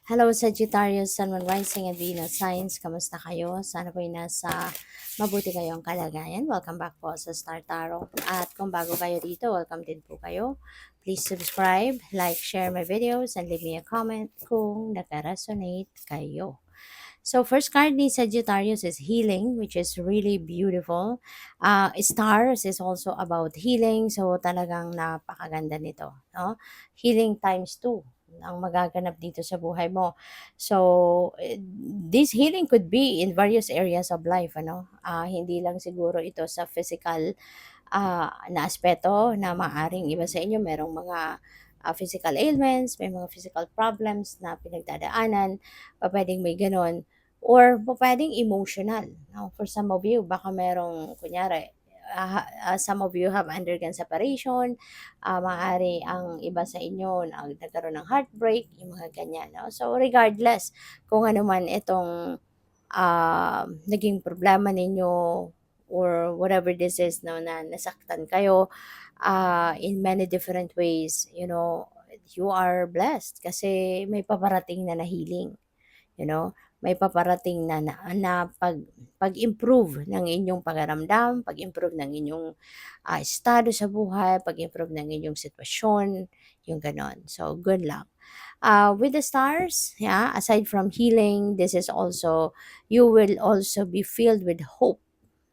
Hello Sagittarius, Sun, Moon, Rising, and Venus Signs. Kamusta kayo? Sana po'y nasa mabuti kayong kalagayan. Welcome back po sa Star Tarot. At kung bago kayo dito, welcome din po kayo. Please subscribe, like, share my videos, and leave me a comment kung naka-resonate kayo. So first card ni Sagittarius is healing, which is really beautiful. Stars is also about healing, so talagang napakaganda nito, no? Healing times 2 ang magaganap dito sa buhay mo. So this healing could be in various areas of life, ano? Hindi lang siguro ito sa physical na aspeto na maaring iba sa inyo merong mga physical ailments, may mga physical problems na pinagdadaanan, pwedeng may ganon. Or pwedeng emotional. No? For some of you, baka merong, kunyari, some of you have undergone separation, maaari ang iba sa inyo na nagkaroon ng heartbreak, yung mga ganyan. No? So regardless kung ano man itong naging problema ninyo or whatever this is, no, na nasaktan kayo in many different ways, you are blessed kasi may paparating na healing, you know, may paparating na pag-improve ng inyong pakiramdam, pag-improve ng inyong estado sa buhay, pag-improve ng inyong sitwasyon, yung ganon. So, good luck. With the stars, yeah, aside from healing, this is also, you will also be filled with hope,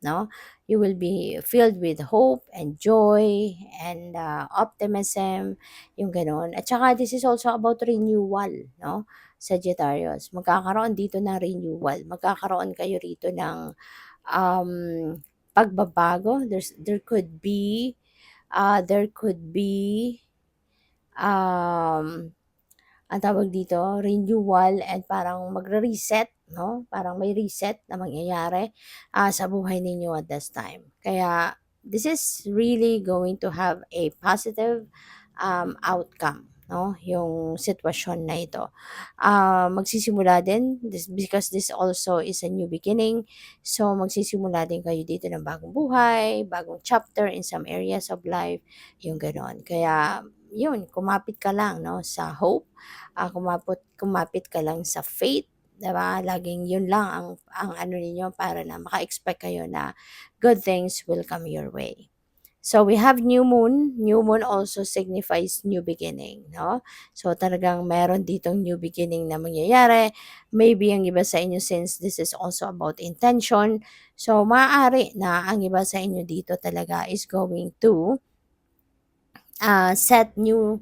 no? You will be filled with hope and joy and optimism, yung ganon. At saka this is also about renewal, no? Sagittarius, magkakaroon dito ng renewal. Magkakaroon kayo rito ng um, pagbabago. There could be um, ang tawag dito, renewal and parang magre-reset, no? Parang may reset na mangyayari sa buhay ninyo at this time. Kaya this is really going to have a positive outcome, no? Yung sitwasyon na ito. Magsisimula din, because this also is a new beginning. So magsisimula din kayo dito ng bagong buhay, bagong chapter in some areas of life, yung ganon. Kaya yun, kumapit ka lang, no, sa hope, kumapit ka lang sa faith, 'di ba? Laging yun lang ang ano ninyo para na maka-expect kayo na good things will come your way. So we have new moon. New moon also signifies new beginning, no? So talagang meron ditong new beginning na mangyayari. Maybe ang iba sa inyo, since this is also about intention, so maaari na ang iba sa inyo dito talaga is going to set new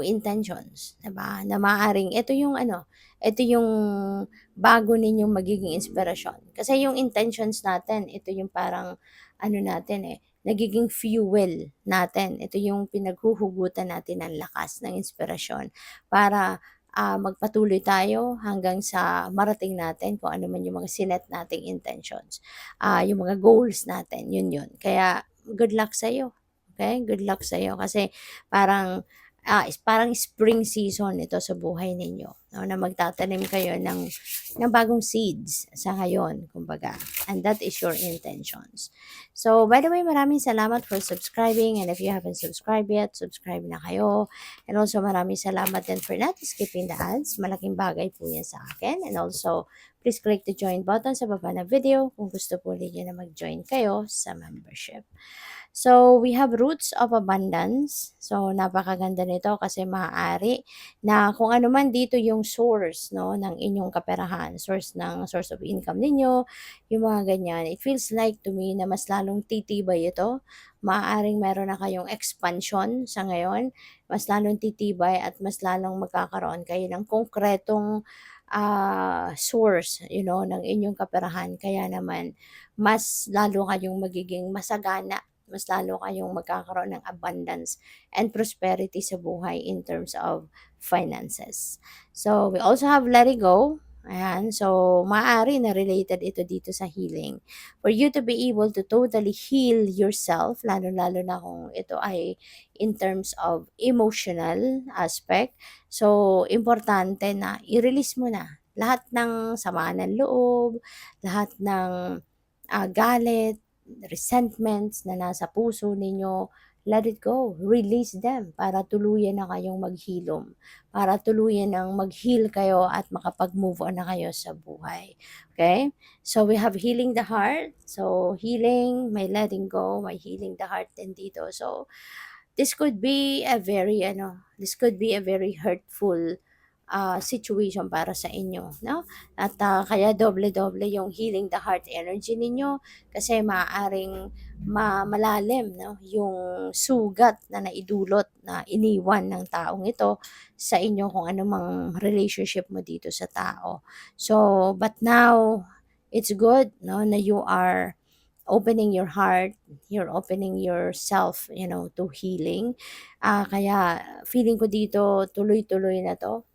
intentions, 'di ba? Na maaaring ito yung bago ninyong magiging inspirasyon. Kasi yung intentions natin, ito yung parang ano natin nagiging fuel natin. Ito yung pinaghuhugutan natin ng lakas, ng inspirasyon para magpatuloy tayo hanggang sa marating natin kung ano man yung mga sinet nating intentions. Yung mga goals natin, yun. Kaya good luck sa iyo. Okay, good luck sa iyo kasi parang spring season ito sa buhay ninyo, no, na magtatanim kayo ng bagong seeds sa ngayon, kumbaga. And that is your intentions. So, by the way, maraming salamat for subscribing, and if you haven't subscribed yet, subscribe na kayo. And also, maraming salamat din for not skipping the ads. Malaking bagay po yan sa akin. And also, please click the join button sa baba ng video kung gusto po ninyo na mag-join kayo sa membership. So, we have roots of abundance. So, napakaganda nito kasi maaari na kung ano man dito yung source, no, ng inyong kaperahan, source of income ninyo, yung mga ganyan. It feels like to me na mas lalong titibay ito. Maaaring meron na kayong expansion sa ngayon, mas lalong titibay at mas lalong magkakaroon kayo ng konkretong source, ng inyong kaperahan. Kaya naman, mas lalo kayong magiging masagana, mas lalo kayong magkakaroon ng abundance and prosperity sa buhay in terms of finances. So, we also have let it go. Ayan. So, maaari na related ito dito sa healing. For you to be able to totally heal yourself, lalo-lalo na kung ito ay in terms of emotional aspect. So, importante na i-release mo na lahat ng sama ng loob, lahat ng galit, resentments na nasa puso ninyo, let it go, release them para tuluyan na kayong maghilom, para tuluyan ng mag-heal kayo at makapag-move on na kayo sa buhay. Okay? So we have healing the heart. So healing, may letting go, may healing the heart din dito. So this could be a very hurtful situation para sa inyo, no? At kaya doble-doble yung healing the heart energy ninyo kasi maaaring malalim, no? Yung sugat na naidulot na iniwan ng taong ito sa inyo kung anumang relationship mo dito sa tao. So, but now, it's good, no, na you are opening your heart, you're opening yourself, to healing. Kaya feeling ko dito tuloy-tuloy na 'to.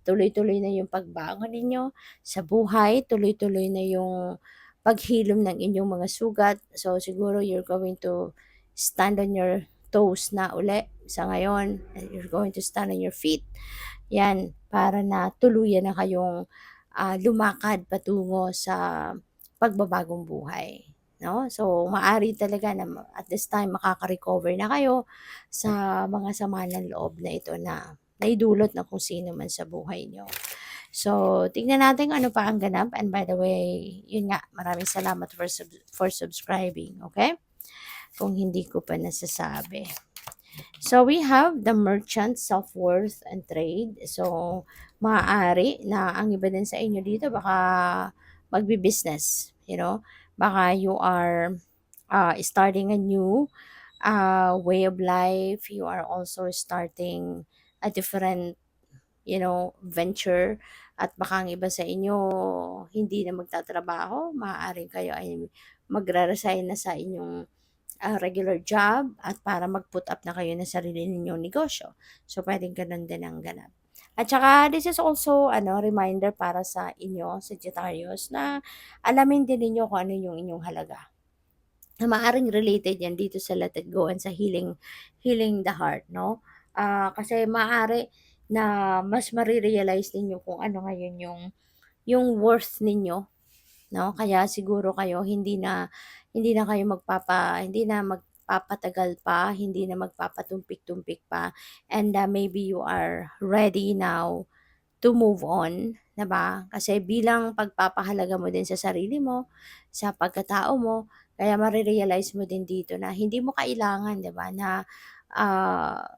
Tuloy-tuloy na yung pagbangon ninyo sa buhay, tuloy-tuloy na yung paghilom ng inyong mga sugat. So siguro you're going to stand on your toes na uli sa ngayon. You're going to stand on your feet. Yan, para na tuluyan na kayong lumakad patungo sa pagbabagong buhay. No? So, maari talaga na at this time makaka-recover na kayo sa mga sama ng loob na ito na naidulot na kung sino man sa buhay nyo. So, tingnan natin kung ano pa ang ganap. And by the way, yun nga, maraming salamat for subscribing, okay? Kung hindi ko pa nasasabi. So, we have the merchant, self-worth, and trade. So, maaari na ang iba din sa inyo dito, baka magbi-business, baka you are starting a new way of life. You are also starting a different, venture. At baka ang iba sa inyo, hindi na magtatrabaho, maaaring kayo ay magre-resign na sa inyong regular job at para mag-put up na kayo ng sarili ninyong negosyo. So, pwedeng ganun din ang ganap. At saka, this is also, reminder para sa inyo, Sagittarius, na alamin din ninyo kung ano yung inyong halaga. Na maaring related yan dito sa let it go and sa healing the heart, no? Kasi maaari na mas marirealize ninyo kung ano ngayon yung worth ninyo, no? Kaya siguro kayo hindi na kayo hindi na magpapatagal pa, hindi na magpapatumpik-tumpik pa, and maybe you are ready now to move on, 'di ba? Kasi bilang pagpapahalaga mo din sa sarili mo, sa pagkatao mo, kaya marirealize mo din dito na hindi mo kailangan, 'di ba, na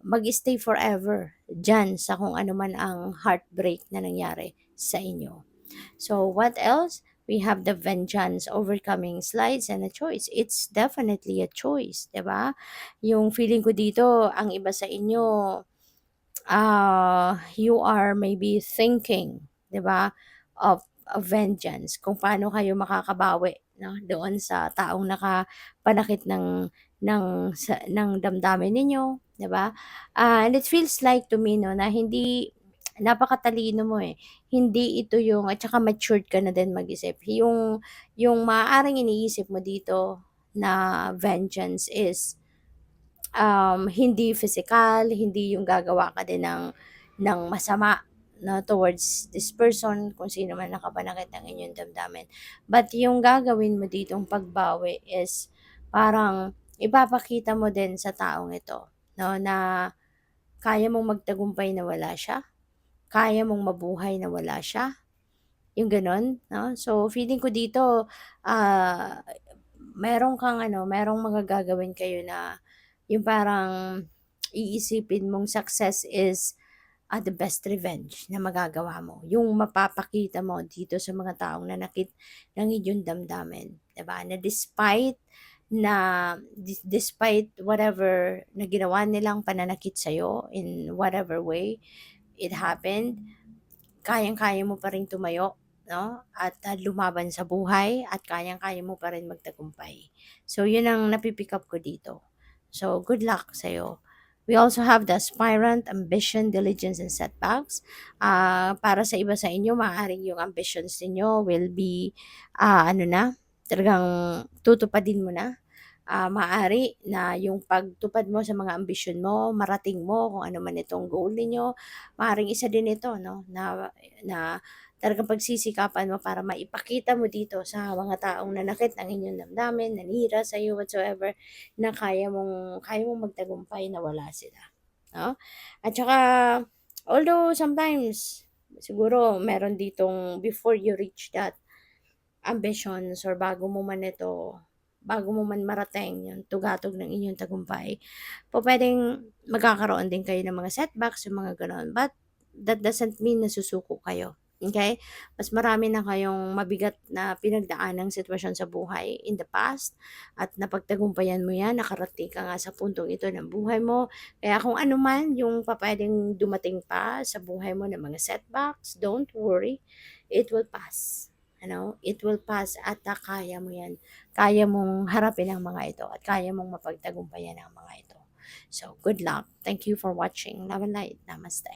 mag-stay forever diyan sa kung ano man ang heartbreak na nangyari sa inyo. So, what else? We have the vengeance, overcoming slides, and a choice. It's definitely a choice, 'di ba? Yung feeling ko dito, ang iba sa inyo, you are maybe thinking, 'di ba, of vengeance, kung paano kayo makakabawi, no, doon sa taong nakapanakit ng damdamin ninyo, 'di ba? And it feels like to me, no, na hindi napakatalino mo, eh. Hindi ito yung at saka matured ka na din mag-isip. Yung maaaring iniisip mo dito na vengeance is hindi physical, hindi yung gagawa ka din ng masama na towards this person, kung sino man nakapanakit ng inyong damdamin. But yung gagawin mo ditong pagbawi is parang ipapakita mo din sa taong ito, no, na kaya mong magtagumpay na wala siya, kaya mong mabuhay na wala siya, yung gano'n, no? So, feeling ko dito, ah, merong mga gagawin kayo na yung parang iisipin mong success is the best revenge na magagawa mo. Yung mapapakita mo dito sa mga taong nanakit ng inyong damdamin, 'di ba? Despite whatever na ginawa nilang pananakit sa in whatever way it happened, kayang-kaya mo pa rin tumayo, no? At lumaban sa buhay at kayang-kaya mo pa rin magtagumpay. So, yun ang napipick up ko dito. So, good luck sa'yo. We also have the aspirant, ambition, diligence, and setbacks. Para sa iba sa inyo, maaaring yung ambitions ninyo will be, talagang tutupadin mo na. maaari na yung pagtupad mo sa mga ambisyon mo, marating mo kung ano man itong goal ninyo, maaaring isa din ito 'no, na talagang pagsisikapan mo para maipakita mo dito sa mga taong nanakit ng inyong damdamin, nanira sa'yo, whatsoever, na kaya mong magtagumpay na wala sila, 'no? At saka although sometimes siguro meron ditong before you reach that ambitions or bago mo man marating yung tugatog ng inyong tagumpay, pupuwedeng magkakaroon din kayo ng mga setbacks, yung mga gano'n. But that doesn't mean na susuko kayo, okey? Mas marami na kayong mabigat na pinagdaanang sitwasyon sa buhay in the past at napagtagumpayan mo 'yan, nakarating ka nga sa puntong ito ng buhay mo. Kaya kung ano man yung pupuwedeng dumating pa sa buhay mo na mga setbacks, don't worry, it will pass. Ano, it will pass at kaya mo 'yan. Kaya mong harapin ang mga ito at kaya mong mapagtagumpayan ang mga ito. So, good luck. Thank you for watching. Love and light. Namaste.